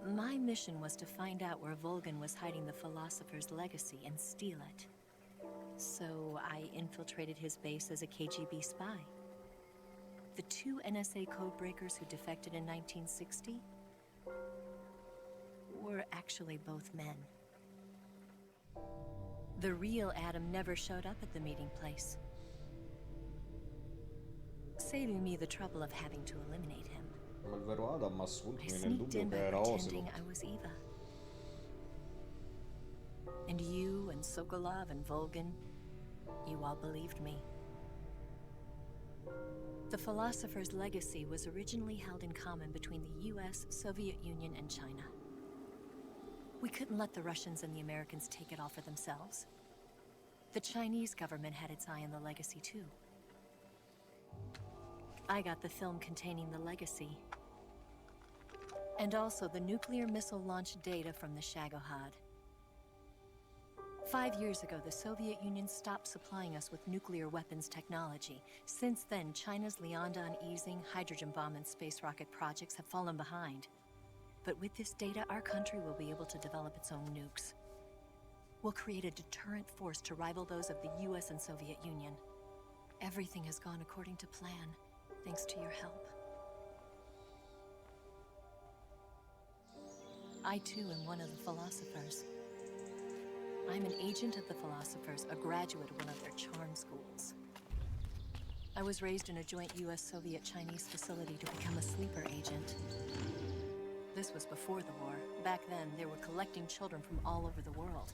Speaker 2: my mission was to find out where Volgin was hiding the philosopher's legacy and steal it. So I infiltrated his base as a KGB spy. The 2 NSA codebreakers who defected in 1960 were actually both men. The real Adam never showed up at the meeting place, saving me the trouble of having to eliminate him.
Speaker 1: Ma il vero Adam ha assunto
Speaker 2: I
Speaker 1: nel
Speaker 2: sneaked
Speaker 1: dubbio
Speaker 2: in
Speaker 1: che
Speaker 2: by
Speaker 1: era
Speaker 2: pretending
Speaker 1: Ocelot.
Speaker 2: I was Eva. And you and Sokolov and Volgin, you all believed me. The philosopher's legacy was originally held in common between the US, Soviet Union, and China. We couldn't let the Russians and the Americans take it all for themselves. The Chinese government had its eye on the legacy too. I got the film containing the legacy, and also the nuclear missile launch data from the Shagohod. 5 years ago, the Soviet Union stopped supplying us with nuclear weapons technology. Since then, China's Liaodong easing, hydrogen bomb, and space rocket projects have fallen behind. But with this data, our country will be able to develop its own nukes. We'll create a deterrent force to rival those of the US and Soviet Union. Everything has gone according to plan, thanks to your help. I too am one of the philosophers. I'm an agent of the philosophers, a graduate of one of their charm schools. I was raised in a joint US-Soviet-Chinese facility to become a sleeper agent. This was before the war. Back then, they were collecting children from all over the world.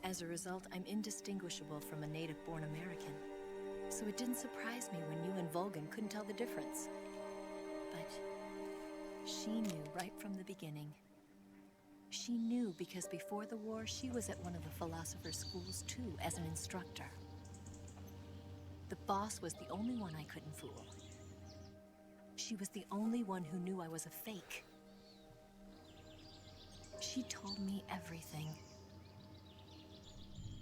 Speaker 2: As a result, I'm indistinguishable from a native-born American. So it didn't surprise me when you and Volgin couldn't tell the difference. But she knew right from the beginning. She knew because before the war, she was at one of the philosopher's schools too, as an instructor. The boss was the only one I couldn't fool. She was the only one who knew I was a fake. She told me everything.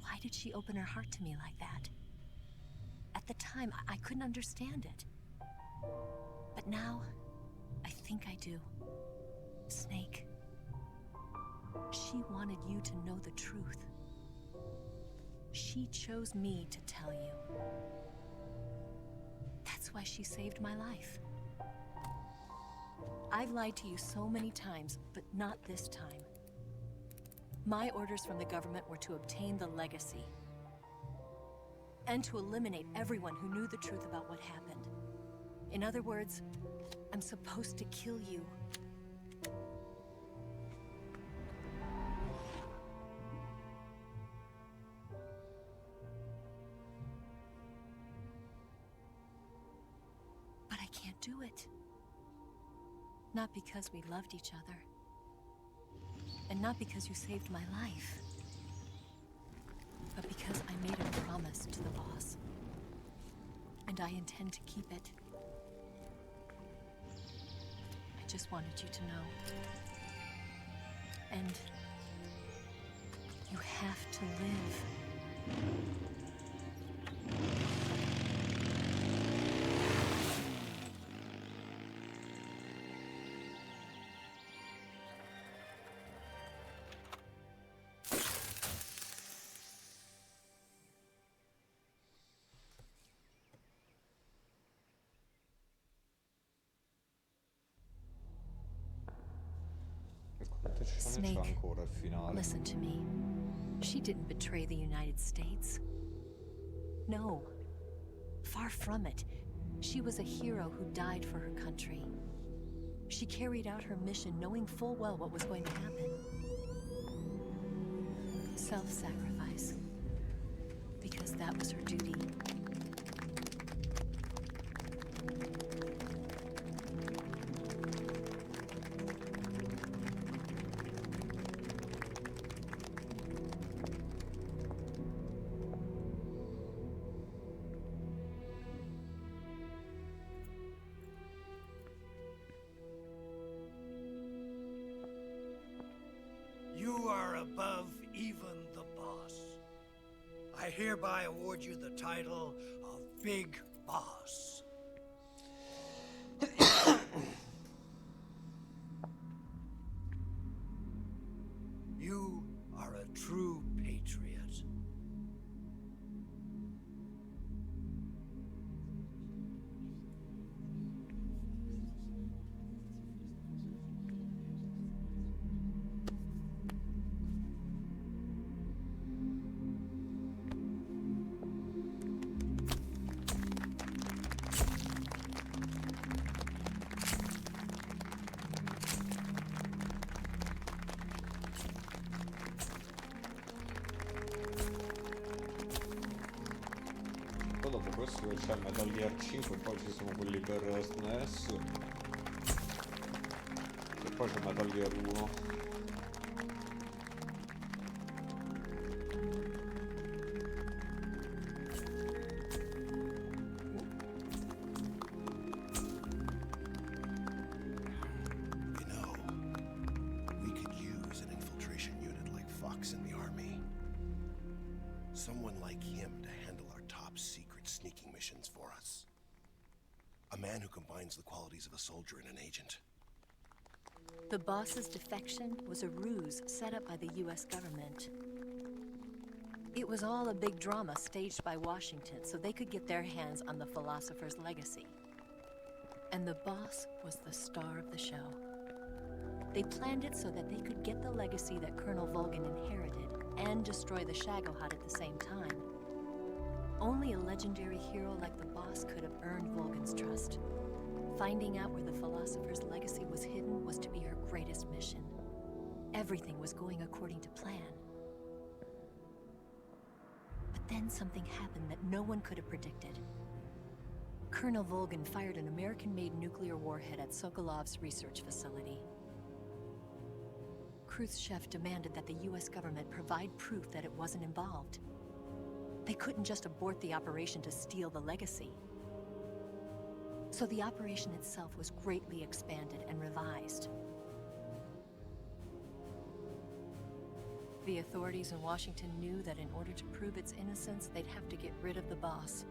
Speaker 2: Why did she open her heart to me like that? At the time, I couldn't understand it. But now, I think I do. Snake. She wanted you to know the truth. She chose me to tell you. That's why she saved my life. I've lied to you so many times, but not this time. My orders from the government were to obtain the legacy, and to eliminate everyone who knew the truth about what happened. In other words, I'm supposed to kill you. But I can't do it. Not because we loved each other. And not because you saved my life. But because I made a promise to the boss. And I intend to keep it. I just wanted you to know. And you have to live.
Speaker 1: Quante ci sono c'ho
Speaker 2: Snake,
Speaker 1: ancora il finale.
Speaker 2: listen to me. She didn't betray the United States. No. Far from it. She was a hero who died for her country. She carried out her mission knowing full well what was going to happen. Self-sacrifice. Because that was her duty.
Speaker 9: You are above even the boss. I hereby award you the title of Big Boss. You are a true patriot.
Speaker 1: Poi dopo questo c'è Metal Gear 5 e poi ci sono quelli per SNES. E poi c'è Metal Gear 1.
Speaker 10: You know, we could use an infiltration unit like Fox in the army. Someone like him to handle our top secret sneaking missions for us. A man who combines the qualities of a soldier and an agent.
Speaker 2: The boss's defection was a ruse set up by the US government. It was all a big drama staged by Washington so they could get their hands on the philosopher's legacy. And the boss was the star of the show. They planned it so that they could get the legacy that Colonel Volgin inherited and destroy the Shagohod at the same time. Only a legendary hero like the boss could have earned Volgin's trust. Finding out where the philosopher's legacy was hidden was to be her greatest mission. Everything was going according to plan. But then something happened that no one could have predicted. Colonel Volgin fired an American-made nuclear warhead at Sokolov's research facility. Khrushchev demanded that the US government provide proof that it wasn't involved. They couldn't just abort the operation to steal the legacy. So the operation itself was greatly expanded and revised. The authorities in Washington knew that in order to prove its innocence, they'd have to get rid of the boss.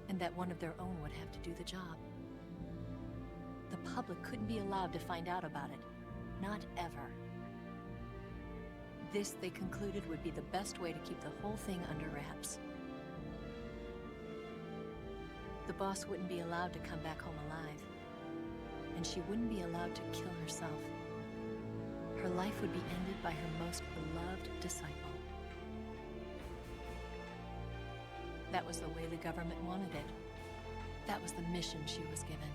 Speaker 2: And that one of their own would have to do the job. The public couldn't be allowed to find out about it. Not ever. This, they concluded, would be the best way to keep the whole thing under wraps. The boss wouldn't be allowed to come back home alive. And she wouldn't be allowed to kill herself. Her life would be ended by her most beloved disciple. That was the way the government wanted it. That was the mission she was given.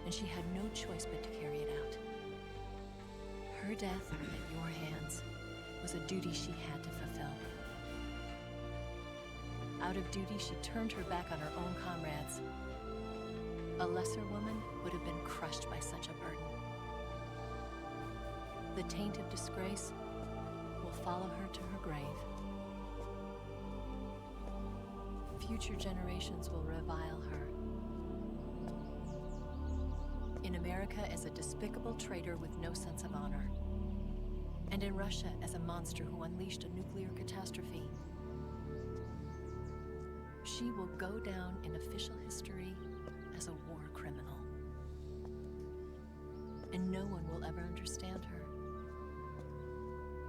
Speaker 2: And she had no choice but to carry it out. Her death at your hands was a duty she had to fulfill. Out of duty, she turned her back on her own comrades. A lesser woman would have been crushed by such a burden. The taint of disgrace will follow her to her grave. Future generations will revile her. In America as a despicable traitor with no sense of honor. And in Russia as a monster who unleashed a nuclear catastrophe. She will go down in official history as a war criminal. And no one will ever understand her.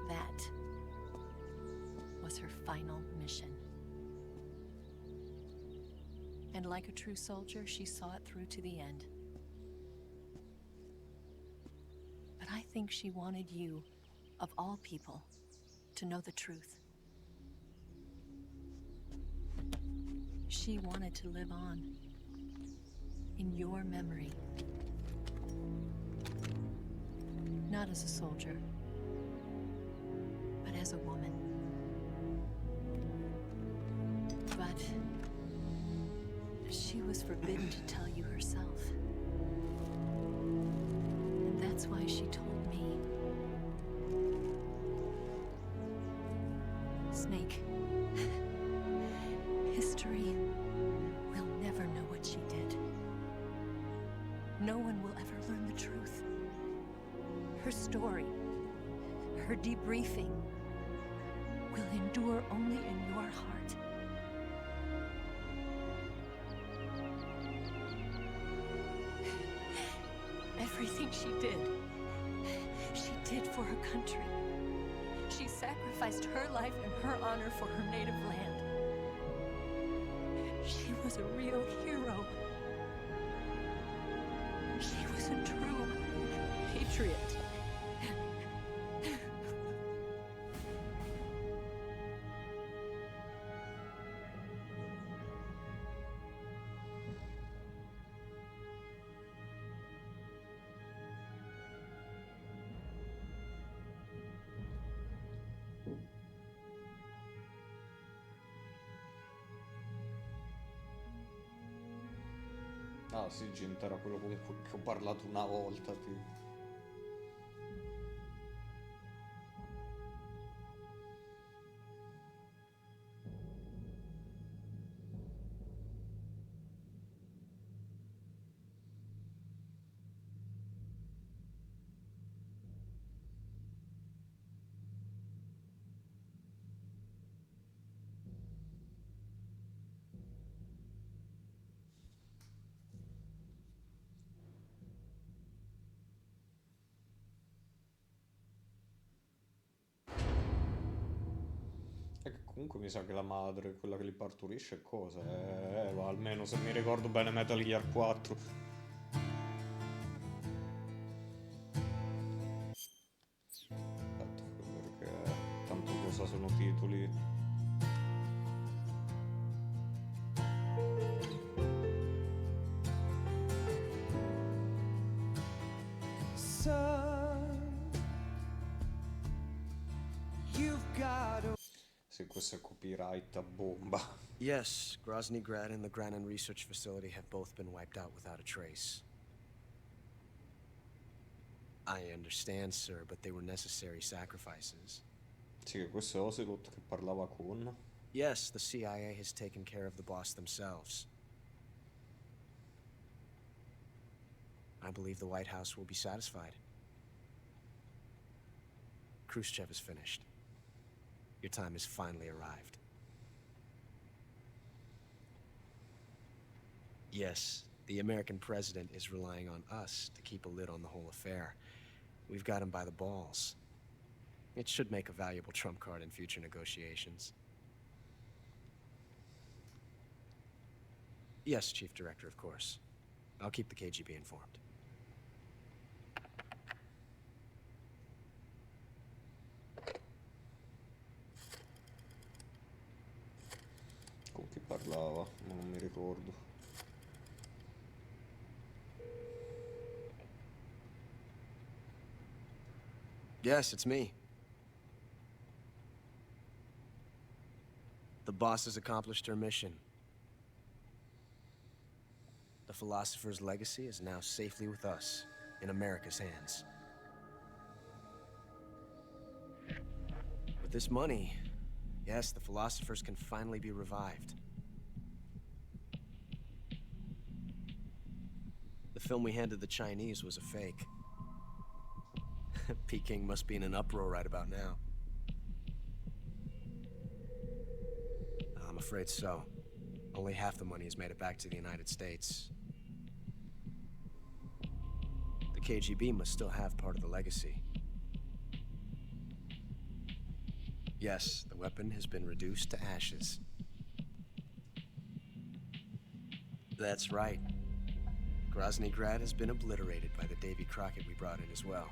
Speaker 2: That was her final mission. And like a true soldier, she saw it through to the end. But I think think she wanted you, of all people, to know the truth. She wanted to live on in your memory. Not as a soldier, but as a woman. But she was forbidden to tell you herself. And that's why she told me. Snake, history will never know what she did. No one will ever learn the truth. Her story, her debriefing, will endure only in your heart. Everything she did for her country. She sacrificed her life and her honor for her native land. She was a real hero. She was a true patriot.
Speaker 1: Ah sì, Gint era quello con cui ho parlato una volta, tipo. E che comunque mi sa che la madre, quella che li partorisce, è cosa? Ma almeno se mi ricordo bene Metal Gear 4. Aspetta, perché tanto cosa sono titoli. Sì, questo è copyright a bomba.
Speaker 6: Yes, Grozny Grad and the Granin Research Facility have both been wiped out without a trace. I understand, sir, but they were necessary sacrifices.
Speaker 1: Sì, che questo è Ocelot che parlava con...
Speaker 6: Yes, the CIA has taken care of the boss themselves. I believe the White House will be satisfied. Khrushchev is finished. Your time has finally arrived. Yes, the American president is relying on us to keep a lid on the whole affair. We've got him by the balls. It should make a valuable trump card in future negotiations. Yes, Chief Director, of course. I'll keep the KGB informed.
Speaker 1: Con chi parlava? Ma non mi ricordo.
Speaker 6: Yes, it's me. The boss has accomplished her mission. The Philosopher's legacy is now safely with us, in America's hands. With this money, yes, the Philosophers can finally be revived. The film we handed the Chinese was a fake. Peking must be in an uproar right about now. I'm afraid so. Only half the money has made it back to the United States. The KGB must still have part of the legacy. Yes, the weapon has been reduced to ashes. That's right. Grozny Grad has been obliterated by the Davy Crockett we brought in as well.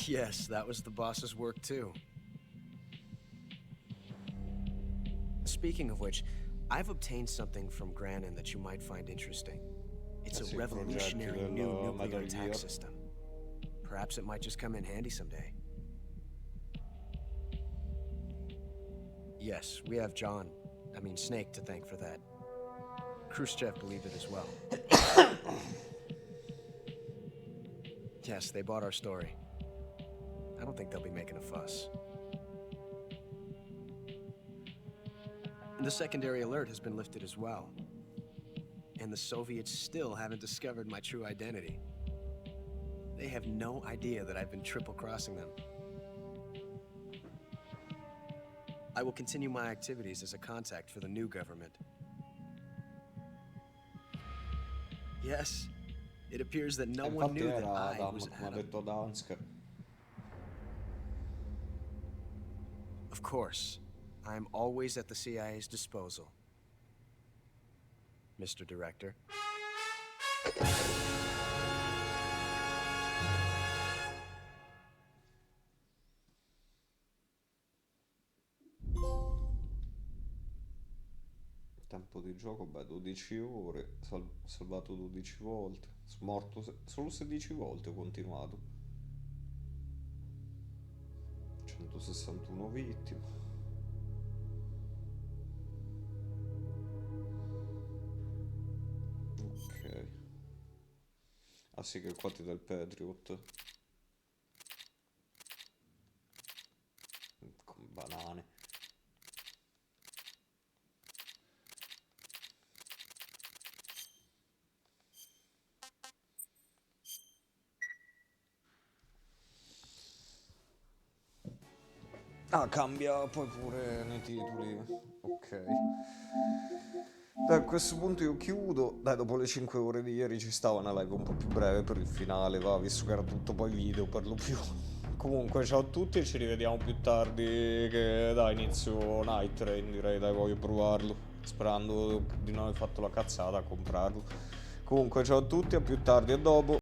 Speaker 6: Yes, that was the boss's work too. Speaking of which, I've obtained something from Granin that you might find interesting. It's
Speaker 1: Sì,
Speaker 6: a revolutionary
Speaker 1: progetti
Speaker 6: new
Speaker 1: del
Speaker 6: nuclear
Speaker 1: Metal
Speaker 6: attack
Speaker 1: Gear.
Speaker 6: system. Perhaps it might just come in handy someday. Yes, we have Snake to thank for that. Khrushchev believed it as well. Yes, they bought our story. I don't think they'll be making a fuss. The secondary alert has been lifted as well. And the Soviets still haven't discovered my true identity. They have no idea that I've been triple-crossing them. I will continue my activities as a contact for the new government. Yes, it appears that no one
Speaker 1: Infatti
Speaker 6: knew that
Speaker 1: era
Speaker 6: I
Speaker 1: Adam,
Speaker 6: was
Speaker 1: come ha
Speaker 6: Adam.
Speaker 1: detto Dansk.
Speaker 6: Of course, I am always at the CIA's disposal, Mr. Director.
Speaker 1: Tempo di gioco, beh, 12 ore, salvato 12 volte, morto solo 16 volte, ho continuato. 161 vittime. Ok. Ah sì, che qua ti dà il Patriot. Con banane. Ah, cambia poi pure nei titoli. Ok. Dai, a questo punto io chiudo. Dai, dopo le 5 ore di ieri ci stava una live un po' più breve per il finale, va, visto che era tutto poi video per lo più. Comunque, ciao a tutti e ci rivediamo più tardi, che dai, inizio Night Train, direi, dai, voglio provarlo. Sperando di non aver fatto la cazzata a comprarlo. Comunque, ciao a tutti, a più tardi e dopo.